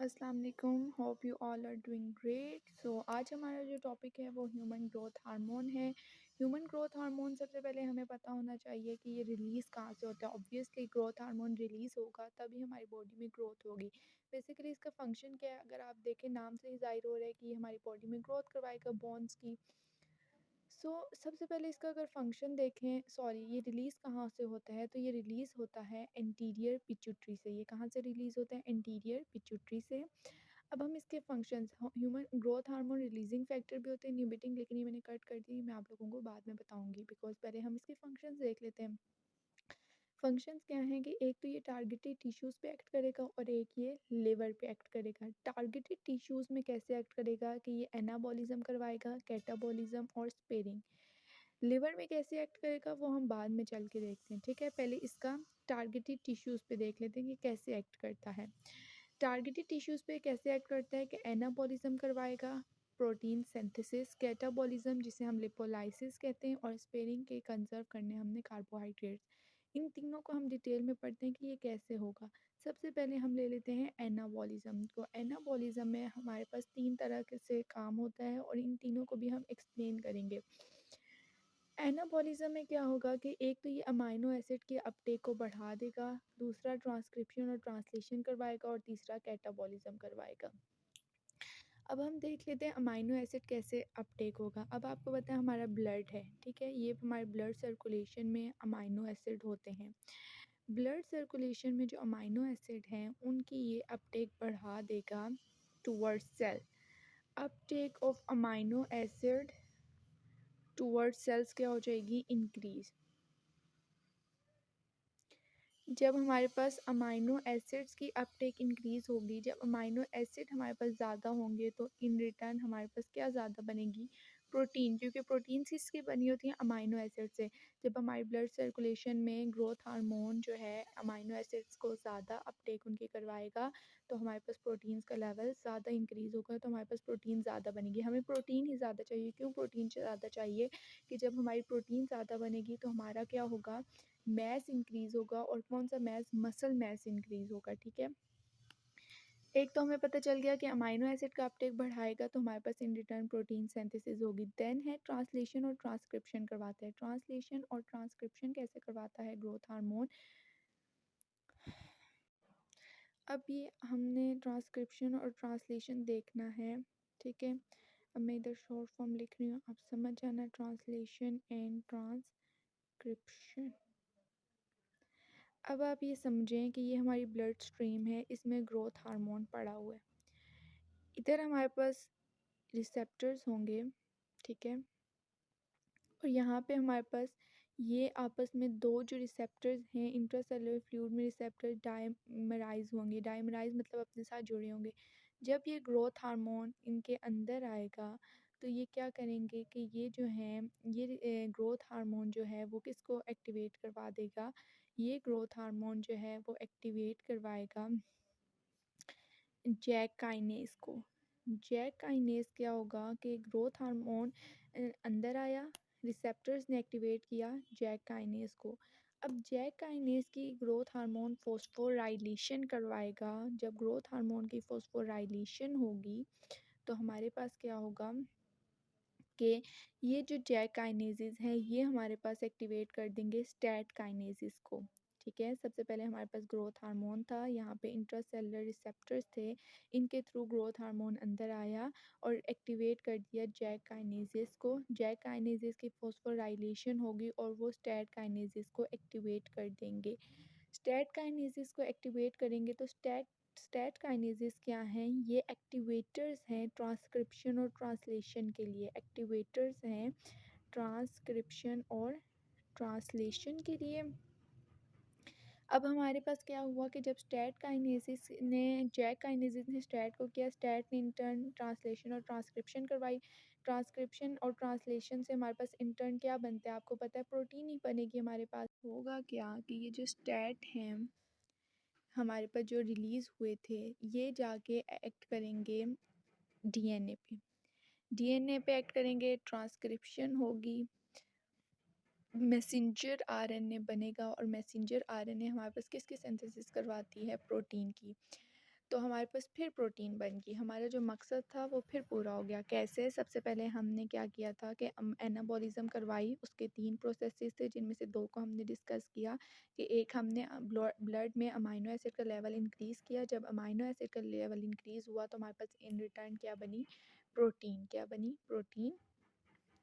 अस्सलाम वालेकुम, hope you all are doing great. आज हमारा जो टॉपिक है वो ह्यूमन ग्रोथ हार्मोन है। ह्यूमन ग्रोथ हार्मोन सबसे पहले हमें पता होना चाहिए कि ये रिलीज़ कहाँ से होता है। ऑब्वियसली ग्रोथ हार्मोन रिलीज़ होगा तभी हमारी बॉडी में ग्रोथ होगी। बेसिकली इसका फंक्शन क्या है, अगर आप देखें नाम से ही ज़ाहिर हो रहा है कि ये हमारी बॉडी में ग्रोथ करवाएगा बोन्स की। सबसे पहले इसका अगर फंक्शन देखें, सॉरी, ये रिलीज़ कहाँ से होता है, तो ये रिलीज़ होता है एंटीरियर पिट्यूटरी से। ये कहाँ से रिलीज़ होता है? एंटीरियर पिट्यूटरी से। अब हम इसके functions, human growth hormone releasing factor भी होते हैं, इन्हिबिटिंग, लेकिन ये मैंने कट कर दी, मैं आप लोगों को बाद में बताऊंगी। बिकॉज पहले हम इसके फंक्शंस देख लेते हैं। फंक्शंस क्या हैं कि एक तो ये टारगेटेड टिश्यूज़ पे एक्ट करेगा और एक ये लिवर पे एक्ट करेगा। टारगेटेड टिश्यूज़ में कैसे एक्ट करेगा कि ये एनाबॉलिज्म करवाएगा, कैटाबॉलिज्म और स्पेरिंग। लिवर में कैसे एक्ट करेगा वो हम बाद में चल के देखते हैं, ठीक है। पहले इसका टारगेटेड टिश्यूज़ पे देख लेते हैं कि कैसे एक्ट करता है। टारगेटेड टिश्यूज़ पे कैसे एक्ट करता है कि एनाबॉलिज्म करवाएगा, प्रोटीन सिंथेसिस, कैटाबॉलिज्म जिसे हम लिपोलाइसिस कहते हैं, और स्पेरिंग के कंजर्व करने हमने कार्बोहाइड्रेट्स। इन तीनों को हम डिटेल में पढ़ते हैं कि ये कैसे होगा। सबसे पहले हम ले लेते हैं एनाबॉलिज्म को। एनाबॉलिज्म में हमारे पास 3 तरह के से काम होता है और इन तीनों को भी हम एक्सप्लेन करेंगे। एनाबॉलिज्म में क्या होगा कि एक तो ये अमाइनो एसिड के अपटेक को बढ़ा देगा, दूसरा ट्रांसक्रिप्शन और ट्रांसलेशन करवाएगा और तीसरा कैटाबॉलिज्म करवाएगा। अब हम देख लेते हैं अमाइनो एसिड कैसे अपटेक होगा। अब आपको पता है हमारा ब्लड है, ठीक है, ये हमारे ब्लड सर्कुलेशन में अमाइनो एसिड होते हैं। ब्लड सर्कुलेशन में जो अमाइनो एसिड हैं उनकी ये अपटेक बढ़ा देगा towards cell. Uptake of amino acid towards cells क्या हो जाएगी? इंक्रीज। जब हमारे पास अमाइनो एसिड्स की अपटेक इंक्रीज़ होगी, जब अमाइनो एसिड हमारे पास ज़्यादा होंगे तो इन रिटर्न हमारे पास क्या ज़्यादा बनेगी? प्रोटीन, क्योंकि प्रोटीन किसकी बनी होती हैं? अमाइनो एसिड से। जब हमारे ब्लड सर्कुलेशन में ग्रोथ हार्मोन जो है अमाइनो एसिड्स को ज़्यादा अपटेक उनकी करवाएगा तो हमारे पास प्रोटीन्स का लेवल ज़्यादा इंक्रीज़ होगा, तो हमारे पास प्रोटीन ज़्यादा बनेगी। हमें प्रोटीन ही ज़्यादा चाहिए। क्यों प्रोटीन ज़्यादा चाहिए? कि जब हमारी प्रोटीन ज़्यादा बनेगी तो हमारा क्या होगा? मैस इंक्रीज़ होगा। और कौन सा मैस? मसल मैस इंक्रीज़ होगा, ठीक है। एक तो हमें पता चल गया कि अमाइनो एसिड का अपटेक बढ़ाएगा तो हमारे पास इन रिटर्न प्रोटीन सिंथेसिस होगी। देन है ट्रांसलेशन और ट्रांसक्रिप्शन करवाता है। ट्रांसलेशन और ट्रांसक्रिप्शन कैसे करवाता है ग्रोथ हार्मोन? अब ये हमने ट्रांसक्रिप्शन और ट्रांसलेशन देखना है, ठीक है। अब मैं इधर शॉर्ट फॉर्म लिख रही हूँ, आप समझ जाना। Translation and transcription. अब आप ये समझें कि ये हमारी ब्लड स्ट्रीम है, इसमें ग्रोथ हार्मोन पड़ा हुआ है। इधर हमारे पास रिसेप्टर्स होंगे, ठीक है, और यहाँ पे हमारे पास ये आपस में दो जो रिसेप्टर्स हैं इंट्रासेलुलर फ्लूइड में रिसेप्टर डायमराइज होंगे। डायमराइज मतलब अपने साथ जुड़े होंगे। जब ये ग्रोथ हार्मोन इनके अंदर आएगा तो ये क्या करेंगे कि ये जो है ये ग्रोथ हार्मोन जो है वो किसको एक्टिवेट करवा देगा? ये ग्रोथ हार्मोन जो है वो एक्टिवेट करवाएगा जैक काइनेस को। जैक काइनेस क्या होगा कि ग्रोथ हार्मोन अंदर आया, रिसेप्टर्स ने एक्टिवेट किया जैक काइनेस को। अब जैक काइनेस की ग्रोथ हार्मोन फॉस्फोराइलेशन करवाएगा। जब ग्रोथ हार्मोन की फॉस्फोराइलेशन होगी तो हमारे पास क्या होगा कि ये जो जैक काइनेजेस हैं ये हमारे पास एक्टिवेट कर देंगे स्टैट काइनेजेस को, ठीक है। सबसे पहले हमारे पास ग्रोथ हार्मोन था, यहाँ पे इंट्रासेलुलर रिसेप्टर्स थे, इनके थ्रू ग्रोथ हार्मोन अंदर आया और एक्टिवेट कर दिया जैक काइनेजेस को। जैक काइनेजेस की फॉस्फोराइलेशन होगी और वो स्टैट काइनेजेस को एक्टिवेट कर देंगे। स्टैट काइनेजेस को एक्टिवेट करेंगे तो स्टैट काइनेजेस क्या हैं? ये एक्टिवेटर्स हैं ट्रांसक्रिप्शन और ट्रांसलेशन के लिए। एक्टिवेटर्स हैं ट्रांसक्रिप्शन और ट्रांसलेशन के लिए। अब हमारे पास क्या हुआ कि जब स्टैट काइनेसिस ने जैक काइनेसिस ने स्टैट को किया, स्टैट ने इंटर्न ट्रांसलेशन और ट्रांसक्रिप्शन करवाई। ट्रांसक्रिप्शन और ट्रांसलेशन से हमारे पास इंटर्न क्या बनता है? आपको पता है प्रोटीन ही बनेगी। हमारे पास होगा क्या कि ये जो स्टैट हैं हमारे पास जो रिलीज़ हुए थे ये जाके एक्ट करेंगे डीएनए पे। डीएनए पे एक्ट करेंगे, ट्रांसक्रिप्शन होगी, मैसेंजर आरएनए बनेगा और मैसेंजर आरएनए हमारे पास किसकी सिंथेसिस करवाती है? प्रोटीन की। तो हमारे पास फिर प्रोटीन बन गई। हमारा जो मकसद था वो फिर पूरा हो गया। कैसे? सबसे पहले हमने क्या किया था कि एनाबॉलिज़्म करवाई। उसके 3 प्रोसेसेस थे जिनमें से 2 को हमने डिस्कस किया कि एक हमने ब्लड में अमाइनो एसिड का लेवल इंक्रीज़ किया। जब अमाइनो एसिड का लेवल इंक्रीज़ हुआ तो हमारे पास इन रिटर्न क्या बनी? प्रोटीन। क्या बनी? प्रोटीन।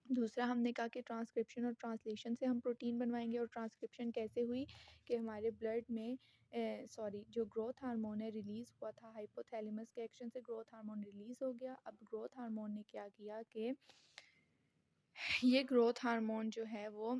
दूसरा हमने कहा कि ट्रांसक्रिप्शन और ट्रांसलेशन से हम प्रोटीन बनवाएंगे। और ट्रांसक्रिप्शन कैसे हुई? कि हमारे ब्लड में जो ग्रोथ हार्मोन है रिलीज़ हुआ था हाइपोथैलेमस के एक्शन से, ग्रोथ हार्मोन रिलीज़ हो गया। अब ग्रोथ हार्मोन ने क्या किया कि ये ग्रोथ हार्मोन जो है वो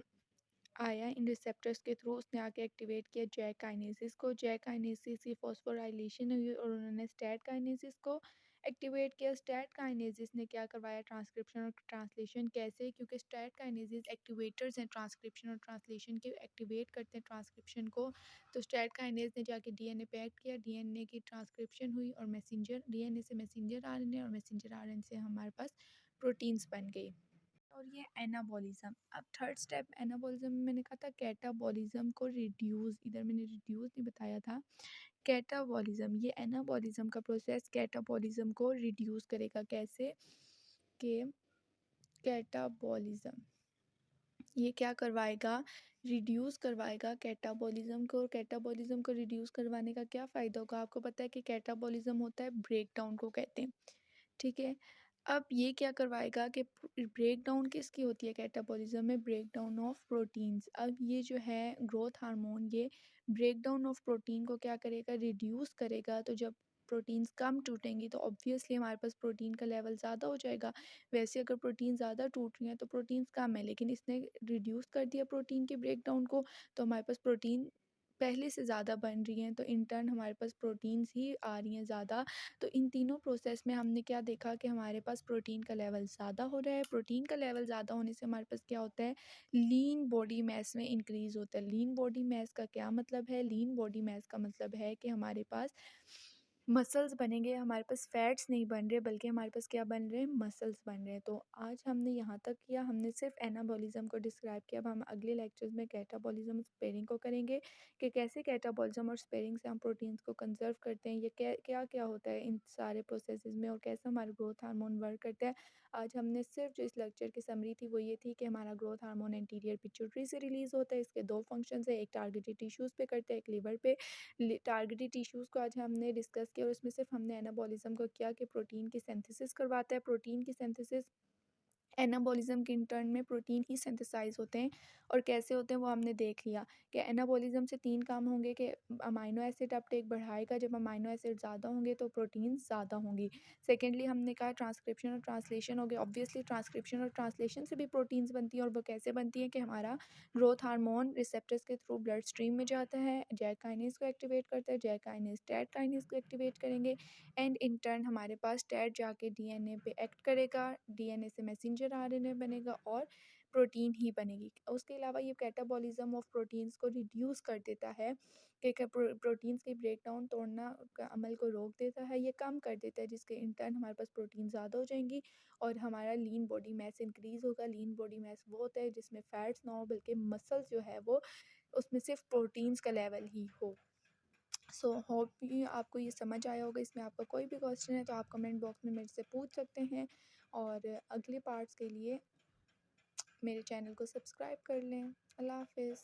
आया इन रिसेप्टर्स के थ्रू। उसने आके एक्टिवेट किया जैक काइनेसिस को। जैक काइनेसिस की फॉस्फोराइलेशन हुई और उन्होंने स्टैट काइनेसिस को एक्टिवेट किया। स्टैट काइनेसिस ने क्या करवाया? ट्रांसक्रिप्शन और ट्रांसलेशन। कैसे? क्योंकि स्टैट काइनेसिस एक्टिवेटर्स हैं ट्रांसक्रिप्शन और ट्रांसलेशन के, एक्टिवेट करते हैं ट्रांसक्रिप्शन को। तो स्टैट काइनेस ने जाके डीएनए पे एक्ट किया, डीएनए की ट्रांसक्रिप्शन हुई और मैसेंजर डीएनए से मैसेंजर आरएनए और मैसेंजर आरएनए से हमारे पास प्रोटीन्स बन गई। और ये एनाबॉलिज्म। अब थर्ड स्टेप एनाबॉलिज्म में मैंने कहा था कैटाबॉलिज्म को रिड्यूस, इधर मैंने रिड्यूस नहीं बताया था, कैटाबॉलिज्म। ये एनाबॉलिज्म का प्रोसेस कैटाबॉलिज्म को रिड्यूस करेगा। कैसे? कि कैटाबॉलिज्म ये क्या करवाएगा? रिड्यूस करवाएगा कैटाबॉलिज्म को। और कैटाबॉलिज्म को रिड्यूस करवाने का क्या फ़ायदा होगा? आपको पता है कि कैटाबॉलिज्म होता है ब्रेक डाउन को कहते हैं, ठीक है। अब ये क्या करवाएगा कि ब्रेक डाउन किसकी होती है कैटाबॉलिज्म में? Break down of proteins. अब ये जो है ग्रोथ हार्मोन ये ब्रेक डाउन ऑफ प्रोटीन को क्या करेगा? रिड्यूस करेगा। तो जब प्रोटीन्स कम टूटेंगी तो ऑब्वियसली हमारे पास प्रोटीन का लेवल ज़्यादा हो जाएगा। वैसे अगर प्रोटीन ज़्यादा टूट रही हैं तो प्रोटीन्स कम है, लेकिन इसने रिड्यूस कर दिया प्रोटीन के ब्रेक डाउन को, तो हमारे पास प्रोटीन पहले से ज़्यादा बन रही हैं। तो इन टर्न हमारे पास प्रोटीन्स ही आ रही हैं ज़्यादा। तो इन तीनों प्रोसेस में हमने क्या देखा कि हमारे पास प्रोटीन का लेवल ज़्यादा हो रहा है। प्रोटीन का लेवल ज़्यादा होने से हमारे पास क्या होता है? लीन बॉडी मास में इंक्रीज़ होता है। लीन बॉडी मास का क्या मतलब है? लीन बॉडी मास का मतलब है कि हमारे पास मसल्स बनेंगे, हमारे पास फैट्स नहीं बन रहे बल्कि हमारे पास क्या बन रहे हैं? मसल्स बन रहे हैं। तो आज हमने यहाँ तक किया, हमने सिर्फ एनाबॉलिज्म को डिस्क्राइब किया। अब हम अगले लेक्चर्स में कैटाबॉलिज्म स्पेयरिंग को करेंगे कि कैसे कैटाबॉलिज्म और स्पेयरिंग से हम प्रोटीन्स को कंजर्व करते हैं। ये क्या क्या होता है इन सारे प्रोसेसेस में और कैसे हमारा ग्रोथ हार्मोन वर्क करता है। आज हमने सिर्फ जो इस लेक्चर की समरी थी वो ये थी कि हमारा ग्रोथ हार्मोन एंटीरियर पिट्यूटरी से रिलीज़ होता है। इसके 2 फंक्शंस है, एक टारगेटेड टिश्यूज़ पे करता है, एक लिवर पे। टारगेटेड टिश्यूज़ को आज हमने डिस्कस किया और उसमें सिर्फ हमने एनाबॉलिज्म को किया कि प्रोटीन की सिंथेसिस करवाता है। प्रोटीन की सिंथेसिस एनाबॉलिज्म के इंटर्न में प्रोटीन ही सिंथेसाइज होते हैं और कैसे होते हैं वो हमने देख लिया कि एनाबॉलिज्म से 3 काम होंगे कि अमाइनो एसिड अपटेक बढ़ाएगा। जब अमाइनो एसिड ज़्यादा होंगे तो प्रोटीन ज़्यादा होंगी। सेकेंडली हमने कहा ट्रांसक्रिप्शन और ट्रांसलेशन हो गया। ऑब्वियसली ट्रांसक्रिप्शन और ट्रांसलेशन से भी प्रोटीन्स बनती हैं और वो कैसे बनती हैं कि हमारा ग्रोथ हार्मोन रिसेप्टर्स के थ्रू ब्लड स्ट्रीम में जाता है, जैक काइनेज को एक्टिवेट करता है, जैक काइनेज टैट काइनेज को एक्टिवेट करेंगे एंड इन टर्न हमारे पास टैट जाके डीएनए पे एक्ट करेगा, डीएनए से मैसेंजर आरएनए बनेगा और प्रोटीन ही बनेगी। उसके अलावा ये कैटाबॉलिज्म ऑफ प्रोटीन्स को रिड्यूस कर देता है कि प्रोटीन्स की ब्रेकडाउन तोड़ना का अमल को रोक देता है, ये कम कर देता है जिसके इन टर्न हमारे पास प्रोटीन ज़्यादा हो जाएंगी और हमारा लीन बॉडी मास इंक्रीज़ होगा। लीन बॉडी मास वो होता है जिसमें फैट्स ना हो बल्कि मसल्स जो है वो उसमें सिर्फ प्रोटीन्स का लेवल ही हो। सो होप कि आपको ये समझ आया होगा। इसमें आपका कोई भी क्वेश्चन है तो आप कमेंट बॉक्स में मेरे से पूछ सकते हैं और अगले पार्ट्स के लिए मेरे चैनल को सब्सक्राइब कर लें। अल्लाह हाफ़िज़।